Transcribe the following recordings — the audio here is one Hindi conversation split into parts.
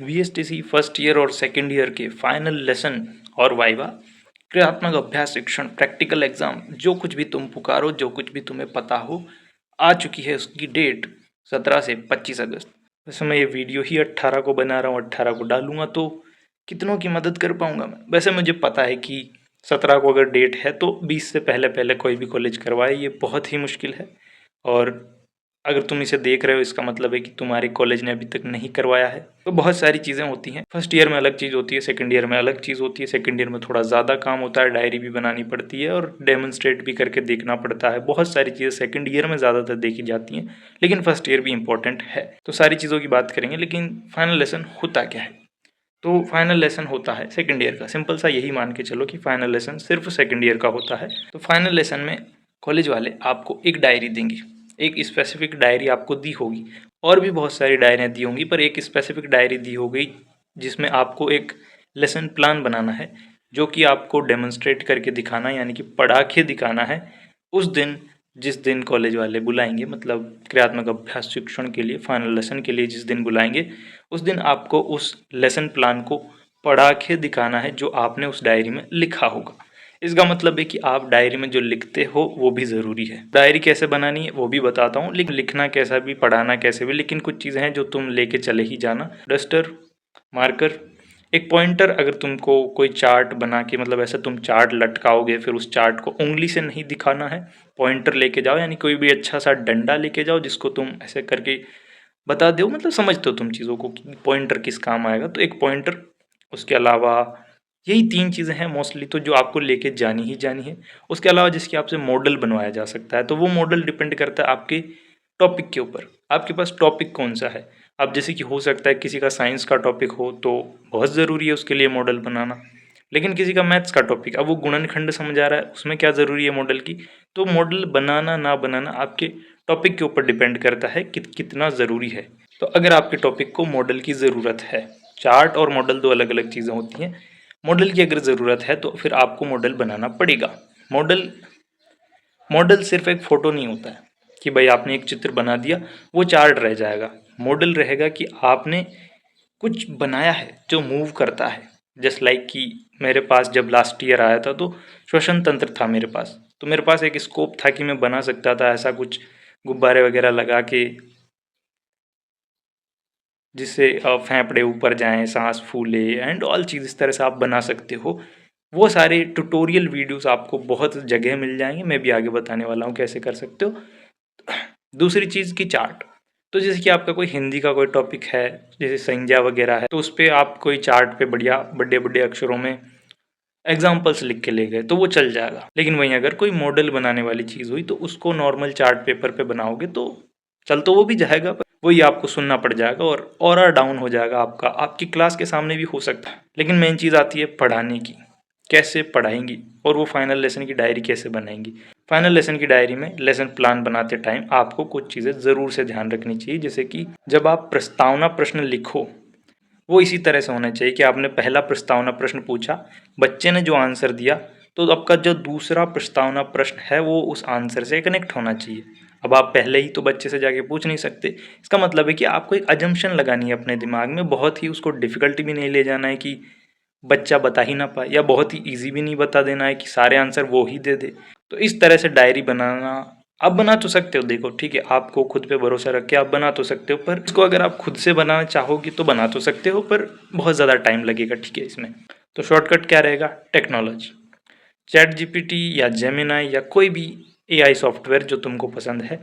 वीएसटीसी फर्स्ट ईयर और सेकेंड ईयर के फाइनल लेसन और वाइवा, क्रियात्मक अभ्यास शिक्षण, प्रैक्टिकल एग्जाम, जो कुछ भी तुम पुकारो, जो कुछ भी तुम्हें पता हो, आ चुकी है। उसकी डेट 17 से 25 अगस्त। वैसे मैं ये वीडियो ही 18 को बना रहा हूँ, 18 को डालूंगा तो कितनों की मदद कर पाऊंगा मैं। वैसे मुझे पता है कि 17 को अगर डेट है तो 20 से पहले पहले कोई भी कॉलेज करवाए, ये बहुत ही मुश्किल है। और अगर तुम इसे देख रहे हो इसका मतलब है कि तुम्हारे कॉलेज ने अभी तक नहीं करवाया है। तो बहुत सारी चीज़ें होती हैं, फर्स्ट ईयर में अलग चीज़ होती है, सेकंड ईयर में अलग चीज़ होती है। सेकंड ईयर में थोड़ा ज़्यादा काम होता है, डायरी भी बनानी पड़ती है और डेमोन्स्ट्रेट भी करके देखना पड़ता है। बहुत सारी चीज़ें सेकंड ईयर में ज़्यादातर देखी जाती हैं, लेकिन फर्स्ट ईयर भी इंपॉर्टेंट है। तो सारी चीज़ों की बात करेंगे, लेकिन फाइनल लेसन होता क्या है? तो फाइनल लेसन होता है सेकंड ईयर का। सिंपल सा यही मान के चलो कि फाइनल लेसन सिर्फ सेकंड ईयर का होता है। तो फाइनल लेसन में कॉलेज वाले आपको एक डायरी देंगे, एक स्पेसिफिक डायरी आपको दी होगी। और भी बहुत सारी डायरियाँ दी होंगी, पर एक स्पेसिफिक डायरी दी होगी जिसमें आपको एक लेसन प्लान बनाना है, जो कि आपको डेमोन्स्ट्रेट करके दिखाना है, यानी कि पढ़ा के दिखाना है उस दिन, जिस दिन कॉलेज वाले बुलाएंगे। मतलब क्रियात्मक अभ्यास शिक्षण के लिए, फाइनल लेसन के लिए जिस दिन बुलाएंगे, उस दिन आपको उस लेसन प्लान को पढ़ा के दिखाना है जो आपने उस डायरी में लिखा होगा। इसका मतलब है कि आप डायरी में जो लिखते हो वो भी ज़रूरी है। डायरी कैसे बनानी है वो भी बताता हूँ, लेकिन लिखना कैसा भी, पढ़ाना कैसे भी, लेकिन कुछ चीज़ें हैं जो तुम लेके चले ही जाना। डस्टर, मार्कर, एक पॉइंटर। अगर तुमको कोई चार्ट बना के, मतलब ऐसा तुम चार्ट लटकाओगे, फिर उस चार्ट को उंगली से नहीं दिखाना है, पॉइंटर लेके जाओ, यानी कोई भी अच्छा सा डंडा लेके जाओ जिसको तुम ऐसे करके बता दो। मतलब समझते हो तुम चीज़ों को कि पॉइंटर किस काम आएगा, तो एक पॉइंटर। उसके अलावा यही 3 चीज़ें हैं मोस्टली, तो जो आपको लेके जानी ही जानी है। उसके अलावा जिसकी आपसे मॉडल बनवाया जा सकता है, तो वो मॉडल डिपेंड करता है आपके टॉपिक के ऊपर, आपके पास टॉपिक कौन सा है। अब जैसे कि हो सकता है किसी का साइंस का टॉपिक हो तो बहुत ज़रूरी है उसके लिए मॉडल बनाना, लेकिन किसी का मैथ्स का टॉपिक, अब वो गुणनखंड समझ आ रहा है, उसमें क्या ज़रूरी है मॉडल की। तो मॉडल बनाना ना बनाना आपके टॉपिक के ऊपर डिपेंड करता है कि कितना ज़रूरी है। तो अगर आपके टॉपिक को मॉडल की ज़रूरत है, चार्ट और मॉडल दो अलग अलग चीज़ें होती हैं। मॉडल की अगर ज़रूरत है तो फिर आपको मॉडल बनाना पड़ेगा। मॉडल मॉडल सिर्फ एक फ़ोटो नहीं होता है कि भाई आपने एक चित्र बना दिया वो चार्ट रह जाएगा। मॉडल रहेगा कि आपने कुछ बनाया है जो मूव करता है। जस्ट लाइक कि मेरे पास जब लास्ट ईयर आया था तो श्वसन तंत्र था मेरे पास, तो मेरे पास एक स्कोप था कि मैं बना सकता था ऐसा कुछ गुब्बारे वगैरह लगा के, जिससे फेफड़े ऊपर जाएं, सांस फूले एंड ऑल चीज़ इस तरह से आप बना सकते हो। वो सारे ट्यूटोरियल वीडियोस आपको बहुत जगह मिल जाएंगे, मैं भी आगे बताने वाला हूँ कैसे कर सकते हो। दूसरी चीज़ की चार्ट, तो जैसे कि आपका कोई हिंदी का कोई टॉपिक है, जैसे संज्ञा वगैरह है, तो उस पर आप कोई चार्ट पे बढ़िया बड़े बड़े अक्षरों में एग्जाम्पल्स लिख के ले गए तो वो चल जाएगा। लेकिन वहीं अगर कोई मॉडल बनाने वाली चीज़ हुई तो उसको नॉर्मल चार्ट पेपर पे बनाओगे तो चल तो वो भी जाएगा, पर वही आपको सुनना पड़ जाएगा और ऑरा डाउन हो जाएगा आपका, आपकी क्लास के सामने भी हो सकता है। लेकिन मेन चीज़ आती है पढ़ाने की, कैसे पढ़ाएंगी और वो फाइनल लेसन की डायरी कैसे बनाएंगी। फाइनल लेसन की डायरी में लेसन प्लान बनाते टाइम आपको कुछ चीज़ें ज़रूर से ध्यान रखनी चाहिए। जैसे कि जब आप प्रस्तावना प्रश्न लिखो, वो इसी तरह से होना चाहिए कि आपने पहला प्रस्तावना प्रश्न पूछा, बच्चे ने जो आंसर दिया, तो आपका जो दूसरा प्रस्तावना प्रश्न है वो उस आंसर से कनेक्ट होना चाहिए। अब आप पहले ही तो बच्चे से जाके पूछ नहीं सकते। इसका मतलब है कि आपको एक अजम्पशन लगानी है अपने दिमाग में, बहुत ही उसको डिफ़िकल्टी भी नहीं ले जाना है कि बच्चा बता ही ना पाए, या बहुत ही ईज़ी भी नहीं बता देना है कि सारे आंसर वो ही दे दे। तो इस तरह से डायरी बनाना आप बना तो सकते हो, देखो ठीक है, आपको खुद पे भरोसा रख के आप बना तो सकते हो, पर इसको अगर आप खुद से बनाना चाहोगे तो बना तो सकते हो, पर बहुत ज़्यादा टाइम लगेगा, ठीक है इसमें। तो शॉर्टकट क्या रहेगा? टेक्नोलॉजी, चैट जीपीटी या जेमिनाई या कोई भी एआई सॉफ्टवेयर जो तुमको पसंद है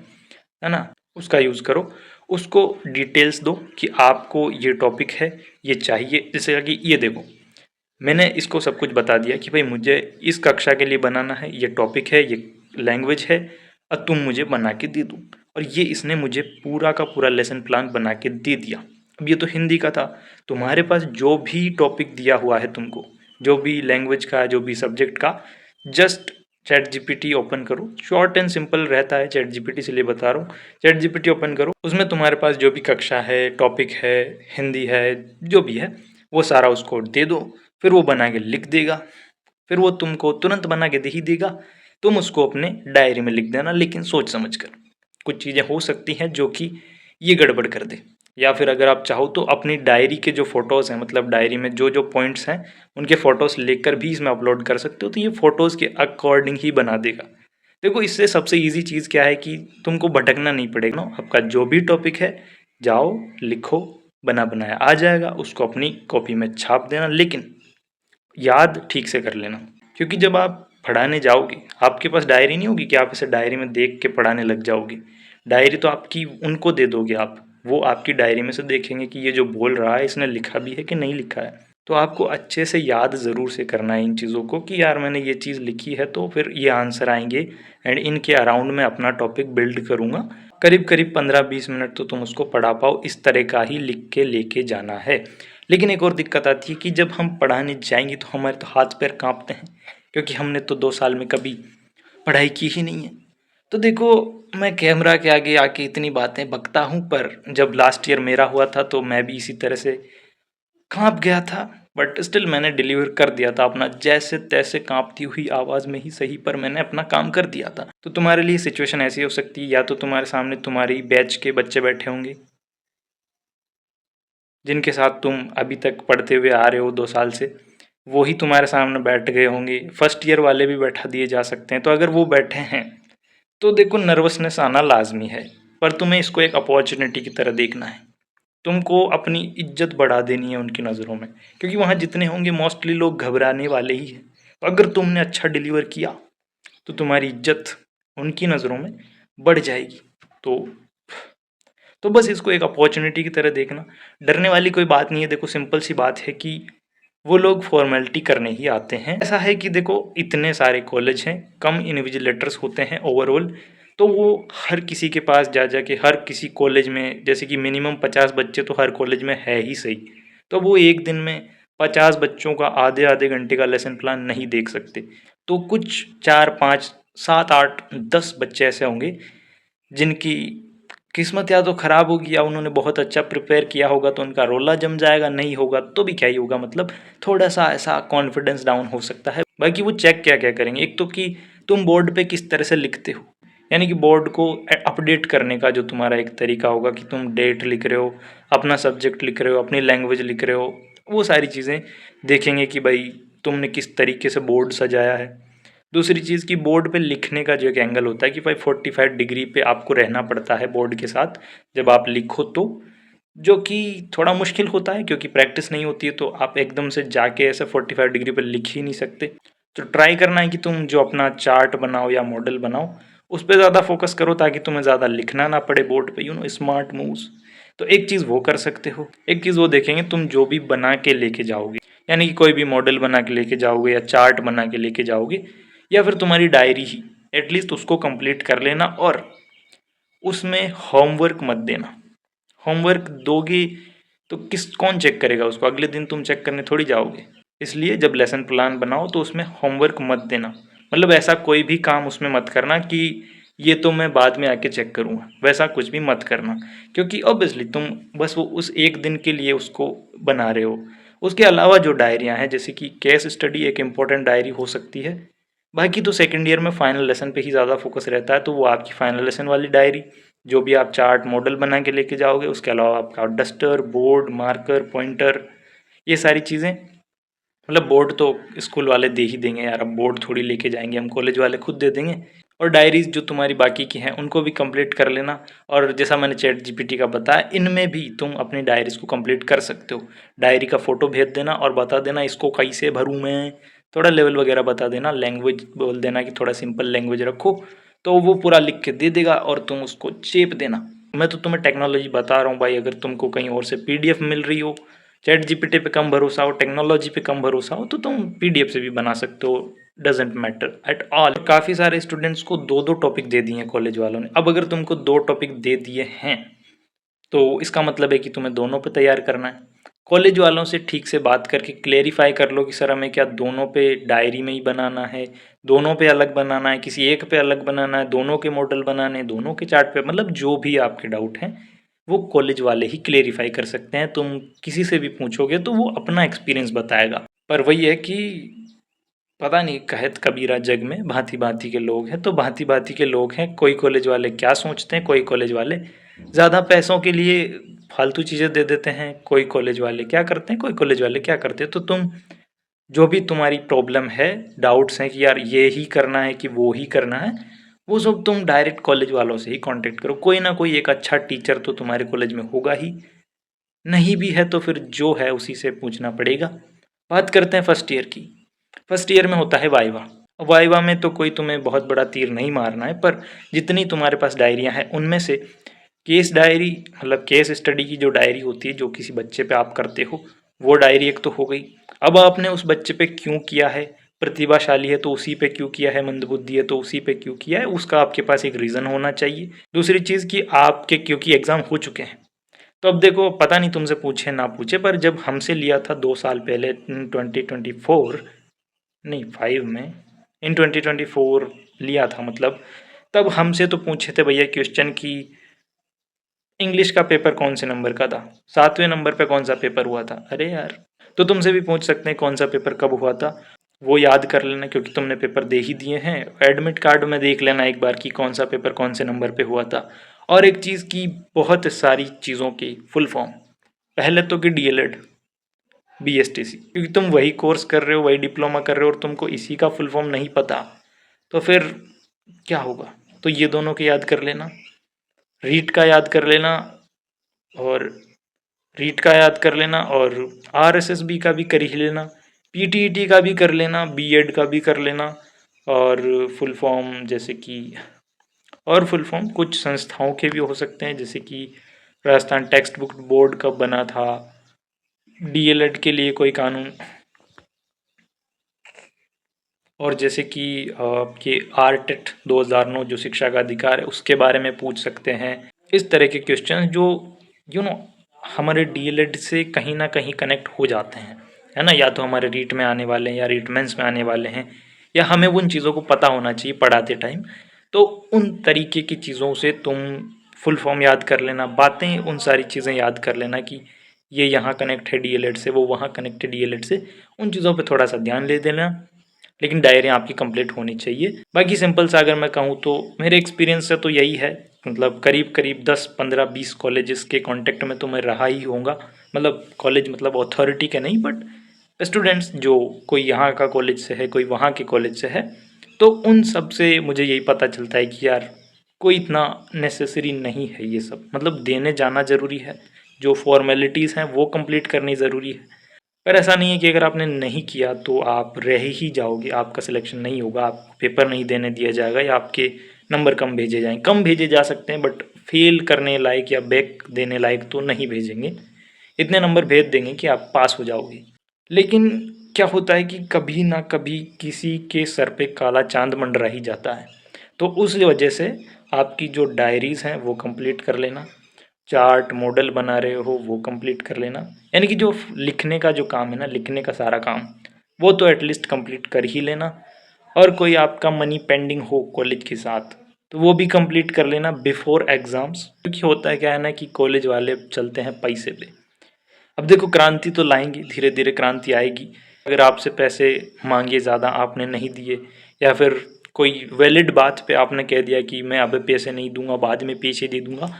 ना, उसका यूज़ करो। उसको डिटेल्स दो कि आपको ये टॉपिक है, ये चाहिए। जैसे कि ये देखो, मैंने इसको सब कुछ बता दिया कि भाई मुझे इस कक्षा के लिए बनाना है, ये टॉपिक है, ये लैंग्वेज है, और तुम मुझे बना के दे दो। और ये इसने मुझे पूरा का पूरा लेसन प्लान बना के दे दिया। अब ये तो हिंदी का था, तुम्हारे पास जो भी टॉपिक दिया हुआ है तुमको, जो भी लैंग्वेज का, जो भी सब्जेक्ट का, जस्ट चैट जीपीटी ओपन करो। शॉर्ट एंड सिंपल रहता है चैट जीपीटी, इसलिए बता रहा हूँ। चैट जीपीटी ओपन करो, उसमें तुम्हारे पास जो भी कक्षा है, टॉपिक है, हिंदी है, जो भी है, वो सारा उसको दे दो। फिर वो बना के लिख देगा, फिर वो तुमको तुरंत बना के दे ही देगा। तुम उसको अपने डायरी में लिख देना, लेकिन सोच समझ कर। कुछ चीज़ें हो सकती हैं जो कि ये गड़बड़ कर दे, या फिर अगर आप चाहो तो अपनी डायरी के जो फ़ोटोज़ हैं, मतलब डायरी में जो जो पॉइंट्स हैं उनके फ़ोटोज़ लेकर भी इसमें अपलोड कर सकते हो, तो ये फ़ोटोज़ के अकॉर्डिंग ही बना देगा। देखो इससे सबसे ईजी चीज़ क्या है कि तुमको भटकना नहीं पड़ेगा ना, आपका जो भी टॉपिक है जाओ लिखो, बना बनाया आ जाएगा, उसको अपनी कॉपी में छाप देना, लेकिन याद ठीक से कर लेना। क्योंकि जब आप पढ़ाने जाओगे आपके पास डायरी नहीं होगी कि आप इसे डायरी में देख के पढ़ाने लग जाओगे। डायरी तो आपकी उनको दे दोगे आप, वो आपकी डायरी में से देखेंगे कि ये जो बोल रहा है इसने लिखा भी है कि नहीं लिखा है। तो आपको अच्छे से याद ज़रूर से करना है इन चीज़ों को कि यार मैंने ये चीज़ लिखी है तो फिर ये आंसर आएंगे, एंड इनके अराउंड मैं अपना टॉपिक बिल्ड करूँगा। करीब करीब 15-20 मिनट तो तुम उसको पढ़ा पाओ, इस तरह का ही लिख के लेके जाना है। लेकिन एक और दिक्कत आती है कि जब हम पढ़ाने जाएंगे तो हमारे तो हाथ पैर कांपते हैं, क्योंकि हमने तो 2 साल में कभी पढ़ाई की ही नहीं है। तो देखो मैं कैमरा के आगे आके इतनी बातें बकता हूँ, पर जब लास्ट ईयर मेरा हुआ था तो मैं भी इसी तरह से कांप गया था, बट स्टिल मैंने डिलीवर कर दिया था अपना, जैसे तैसे कांपती हुई आवाज़ में ही सही, पर मैंने अपना काम कर दिया था। तो तुम्हारे लिए सिचुएशन ऐसी हो सकती है, या तो तुम्हारे सामने तुम्हारी बैच के बच्चे बैठे होंगे जिनके साथ तुम अभी तक पढ़ते हुए आ रहे हो 2 साल से, वो ही तुम्हारे सामने बैठ गए होंगे। फर्स्ट ईयर वाले भी बैठा दिए जा सकते हैं। तो अगर वो बैठे हैं तो देखो नर्वसनेस आना लाजमी है, पर तुम्हें इसको एक अपॉर्चुनिटी की तरह देखना है। तुमको अपनी इज्जत बढ़ा देनी है उनकी नज़रों में, क्योंकि वहाँ जितने होंगे मोस्टली लोग घबराने वाले ही हैं। तो अगर तुमने अच्छा डिलीवर किया तो तुम्हारी इज्जत उनकी नज़रों में बढ़ जाएगी। तो बस इसको एक अपॉर्चुनिटी की तरह देखना। डरने वाली कोई बात नहीं है। देखो सिंपल सी बात है कि वो लोग फॉर्मेलिटी करने ही आते हैं। ऐसा है कि देखो इतने सारे कॉलेज हैं, कम इन्विजिलेटर्स होते हैं ओवरऑल, तो वो हर किसी के पास जा जा के हर किसी कॉलेज में, जैसे कि मिनिमम 50 बच्चे तो हर कॉलेज में है ही सही, तो वो एक दिन में 50 बच्चों का आधे आधे घंटे का लेसन प्लान नहीं देख सकते। तो कुछ 4, 5, 7, 8, 10 बच्चे ऐसे होंगे जिनकी किस्मत या तो ख़राब होगी या उन्होंने बहुत अच्छा प्रिपेयर किया होगा तो उनका रोला जम जाएगा, नहीं होगा तो भी क्या ही होगा, मतलब थोड़ा सा ऐसा कॉन्फिडेंस डाउन हो सकता है। बाकी वो चेक क्या क्या करेंगे, एक तो कि तुम बोर्ड पे किस तरह से लिखते हो, यानी कि बोर्ड को अपडेट करने का जो तुम्हारा एक तरीका होगा कि तुम डेट लिख रहे हो, अपना सब्जेक्ट लिख रहे हो, अपनी लैंग्वेज लिख रहे हो, वो सारी चीज़ें देखेंगे कि भाई तुमने किस तरीके से बोर्ड सजाया है। दूसरी चीज़ कि बोर्ड पे लिखने का जो एक एंगल होता है कि भाई 45 डिग्री पे आपको रहना पड़ता है बोर्ड के साथ जब आप लिखो, तो जो कि थोड़ा मुश्किल होता है क्योंकि प्रैक्टिस नहीं होती है, तो आप एकदम से जाके ऐसे 45 डिग्री पे लिख ही नहीं सकते। तो ट्राई करना है कि तुम जो अपना चार्ट बनाओ या मॉडल बनाओ उस पर ज़्यादा फोकस करो ताकि तुम्हें ज़्यादा लिखना ना पड़े बोर्ड पे, स्मार्ट मूव्स। तो एक चीज़ वो कर सकते हो। एक चीज़ वो देखेंगे तुम जो भी बना के लेके जाओगे, यानी कि कोई भी मॉडल बना के लेके जाओगे या चार्ट बना के लेके जाओगे या फिर तुम्हारी डायरी ही, एटलीस्ट उसको कंप्लीट कर लेना। और उसमें होमवर्क मत देना। होमवर्क दोगे तो कौन चेक करेगा उसको, अगले दिन तुम चेक करने थोड़ी जाओगे। इसलिए जब लेसन प्लान बनाओ तो उसमें होमवर्क मत देना, मतलब ऐसा कोई भी काम उसमें मत करना कि ये तो मैं बाद में आके चेक करूँगा, वैसा कुछ भी मत करना। क्योंकि ऑब्वियसली तुम बस वो उस एक दिन के लिए उसको बना रहे हो। उसके अलावा जो डायरियाँ हैं, जैसे कि केस स्टडी एक इम्पोर्टेंट डायरी हो सकती है। बाकी तो सेकेंड ईयर में फाइनल लेसन पे ही ज़्यादा फोकस रहता है, तो वो आपकी फाइनल लेसन वाली डायरी, जो भी आप चार्ट मॉडल बना के लेके जाओगे, उसके अलावा आपका डस्टर, बोर्ड, मार्कर, पॉइंटर, ये सारी चीज़ें। मतलब बोर्ड तो स्कूल वाले दे ही देंगे यार, अब बोर्ड थोड़ी लेके जाएंगे हम, कॉलेज वाले खुद दे देंगे। और डायरीज जो तुम्हारी बाकी की हैं उनको भी कंप्लीट कर लेना। और जैसा मैंने चैट जीपीटी का बताया, इनमें भी तुम अपनी डायरीज को कंप्लीट कर सकते हो। डायरी का फ़ोटो भेज देना और बता देना इसको कैसे भरूँ मैं, थोड़ा लेवल वगैरह बता देना, लैंग्वेज बोल देना कि थोड़ा सिंपल लैंग्वेज रखो, तो वो पूरा लिख के दे देगा और तुम उसको चेप देना। मैं तो तुम्हें टेक्नोलॉजी बता रहा हूँ भाई, अगर तुमको कहीं और से पीडीएफ मिल रही हो, चैट जीपीटी पे कम भरोसा हो, टेक्नोलॉजी पे कम भरोसा हो, तो तुम पीडीएफ से भी बना सकते हो, डजेंट मैटर एट ऑल। काफ़ी सारे स्टूडेंट्स को 2-2 टॉपिक दे दिए हैं कॉलेज वालों ने। अब अगर तुमको 2 टॉपिक दे दिए हैं तो इसका मतलब है कि तुम्हें दोनों पे तैयार करना है। कॉलेज वालों से ठीक से बात करके क्लेरिफाई कर लो कि सर हमें क्या दोनों पे डायरी में ही बनाना है, दोनों पे अलग बनाना है, किसी एक पे अलग बनाना है, दोनों के मॉडल बनाने हैं, दोनों के चार्ट पे, मतलब जो भी आपके डाउट हैं वो कॉलेज वाले ही क्लेरिफाई कर सकते हैं। तुम किसी से भी पूछोगे तो वो अपना एक्सपीरियंस बताएगा। पर वही है कि पता नहीं, कहत कबीरा जग में भांति भांति के लोग हैं, तो भांति भांति के लोग हैं। कोई कॉलेज वाले क्या सोचते हैं, कोई कॉलेज वाले ज़्यादा पैसों के लिए फालतू चीज़ें दे देते हैं। कोई कॉलेज वाले क्या करते हैं, कोई कॉलेज वाले क्या करते हैं, तो तुम जो भी तुम्हारी प्रॉब्लम है, डाउट्स हैं कि यार ये ही करना है कि वो ही करना है, वो सब तुम डायरेक्ट कॉलेज वालों से ही कांटेक्ट करो। कोई ना कोई एक अच्छा टीचर तो तुम्हारे कॉलेज में होगा ही, नहीं भी है तो फिर जो है उसी से पूछना पड़ेगा। बात करते हैं फर्स्ट ईयर की। फर्स्ट ईयर में होता है वाइवा। वाइवा में तो कोई तुम्हें बहुत बड़ा तीर नहीं मारना है, पर जितनी तुम्हारे पास डायरियां हैं उनमें से केस डायरी, मतलब केस स्टडी की जो डायरी होती है जो किसी बच्चे पे आप करते हो, वो डायरी एक तो हो गई। अब आपने उस बच्चे पे क्यों किया है, प्रतिभाशाली है तो उसी पे क्यों किया है, मंदबुद्धि है तो उसी पे क्यों किया है, उसका आपके पास एक रीज़न होना चाहिए। दूसरी चीज़ कि आपके क्योंकि एग्ज़ाम हो चुके हैं, तो अब देखो पता नहीं तुमसे पूछे ना पूछे, पर जब हमसे लिया था 2 साल पहले 2024, नहीं 5 में, इन 2024 लिया था मतलब, तब हमसे तो पूछे थे भैया क्वेश्चन की इंग्लिश का पेपर कौन से नंबर का था, 7वें नंबर पे कौन सा पेपर हुआ था। अरे यार, तो तुमसे भी पूछ सकते हैं कौन सा पेपर कब हुआ था, वो याद कर लेना क्योंकि तुमने पेपर दे ही दिए हैं। एडमिट कार्ड में देख लेना एक बार कि कौन सा पेपर कौन से नंबर पे हुआ था। और एक चीज़ की, बहुत सारी चीज़ों की फुल फॉर्म, पहले तो कि डीएलएड, बीएसटीसी, क्योंकि तुम वही कोर्स कर रहे हो, वही डिप्लोमा कर रहे हो और तुमको इसी का फुल फॉर्म नहीं पता, तो फिर क्या होगा। तो ये दोनों के याद कर लेना, रीट का याद कर लेना, और रीट का याद कर लेना, और आरएसएसबी का भी कर ही लेना, पीटीईटी का भी कर लेना, बीएड का भी कर लेना, और फुल फॉर्म जैसे कि, और फुल फॉर्म कुछ संस्थाओं के भी हो सकते हैं, जैसे कि राजस्थान टेक्स्ट बुक बोर्ड कब बना था, डीएलएड के लिए कोई कानून, और जैसे कि आपके आरटेट 2009 जो शिक्षा का अधिकार है उसके बारे में पूछ सकते हैं। इस तरह के क्वेश्चन जो यू नो हमारे डीएलएड से कहीं ना कहीं कनेक्ट हो जाते हैं, है ना, या तो हमारे रीट में आने वाले हैं या रीट मेंस में आने वाले हैं, या हमें उन चीज़ों को पता होना चाहिए पढ़ाते टाइम। तो उन तरीके की चीज़ों से तुम फुल फॉर्म याद कर लेना, बातें उन सारी चीज़ें याद कर लेना कि ये यहाँ कनेक्ट है डीएलएड से, वो वहाँ कनेक्ट है डीएलएड से, उन चीज़ों पे थोड़ा सा ध्यान दे देना। लेकिन डायरियाँ आपकी कंप्लीट होनी चाहिए। बाकी सिंपल सा अगर मैं कहूँ तो मेरे एक्सपीरियंस से तो यही है, मतलब करीब करीब 10 15 20 कॉलेजेस के कांटेक्ट में तो मैं रहा ही होऊंगा। मतलब कॉलेज मतलब अथॉरिटी के नहीं, बट स्टूडेंट्स, जो कोई यहाँ का कॉलेज से है कोई वहाँ के कॉलेज से है, तो उन सब से मुझे यही पता चलता है कि यार कोई इतना नेसेसरी नहीं है ये सब, मतलब देने जाना ज़रूरी है, जो फॉर्मेलिटीज़ हैं वो कंप्लीट करनी ज़रूरी है। पर ऐसा नहीं है कि अगर आपने नहीं किया तो आप रह ही जाओगे, आपका सिलेक्शन नहीं होगा, आपको पेपर नहीं देने दिया जाएगा, या आपके नंबर कम भेजे जाएंगे। कम भेजे जा सकते हैं बट फेल करने लायक या बैक देने लायक तो नहीं भेजेंगे, इतने नंबर भेज देंगे कि आप पास हो जाओगे। लेकिन क्या होता है कि कभी ना कभी किसी के सर पे काला चांद मंडरा ही जाता है, तो उस वजह से आपकी जो डायरीज़ हैं वो कंप्लीट कर लेना, चार्ट मॉडल बना रहे हो वो कंप्लीट कर लेना, यानी कि जो लिखने का जो काम है ना, लिखने का सारा काम, वो तो एटलीस्ट कंप्लीट कर ही लेना। और कोई आपका मनी पेंडिंग हो कॉलेज के साथ तो वो भी कंप्लीट कर लेना बिफोर एग्ज़ाम्स, क्योंकि होता है क्या है ना कि कॉलेज वाले चलते हैं पैसे पे। अब देखो क्रांति तो लाएंगे, धीरे धीरे क्रांति आएगी। अगर आपसे पैसे मांगे ज़्यादा आपने नहीं दिए, या फिर कोई वैलिड बात पे आपने कह दिया कि मैं अब पैसे नहीं दूंगा, बाद में पैसे दे दूंगा,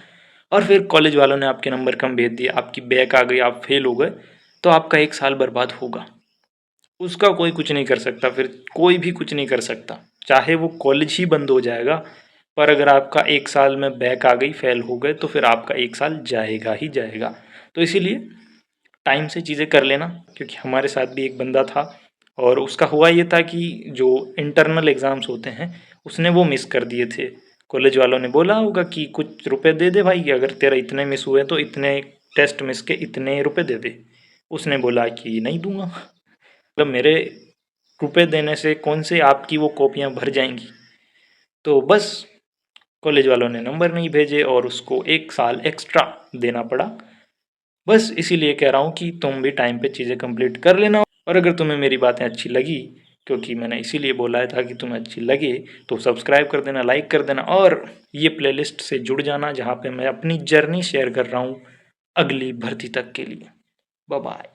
और फिर कॉलेज वालों ने आपके नंबर कम भेज दिए, आपकी बैक आ गई, आप फेल हो गए, तो आपका 1 साल बर्बाद होगा। उसका कोई कुछ नहीं कर सकता, फिर कोई भी कुछ नहीं कर सकता, चाहे वो कॉलेज ही बंद हो जाएगा। पर अगर आपका 1 साल में बैक आ गई, फेल हो गए, तो फिर आपका 1 साल जाएगा ही जाएगा। तो इसीलिए टाइम से चीज़ें कर लेना, क्योंकि हमारे साथ भी एक बंदा था और उसका हुआ ये था कि जो इंटरनल एग्ज़ाम्स होते हैं उसने वो मिस कर दिए थे। कॉलेज वालों ने बोला होगा कि कुछ रुपए दे दे भाई, अगर तेरा इतने मिस हुए तो इतने टेस्ट मिस के इतने रुपए दे दे। उसने बोला कि नहीं दूंगा, मतलब मेरे रुपए देने से कौन से आपकी वो कॉपियाँ भर जाएंगी। तो बस कॉलेज वालों ने नंबर नहीं भेजे और उसको 1 साल एक्स्ट्रा देना पड़ा। बस इसीलिए कह रहा हूँ कि तुम भी टाइम पे चीज़ें कंप्लीट कर लेना। और अगर तुम्हें मेरी बातें अच्छी लगी, क्योंकि मैंने इसीलिए बोला था कि तुम्हें अच्छी लगे, तो सब्सक्राइब कर देना, लाइक कर देना, और ये प्लेलिस्ट से जुड़ जाना जहाँ पे मैं अपनी जर्नी शेयर कर रहा हूँ अगली भर्ती तक के लिए। Bye bye.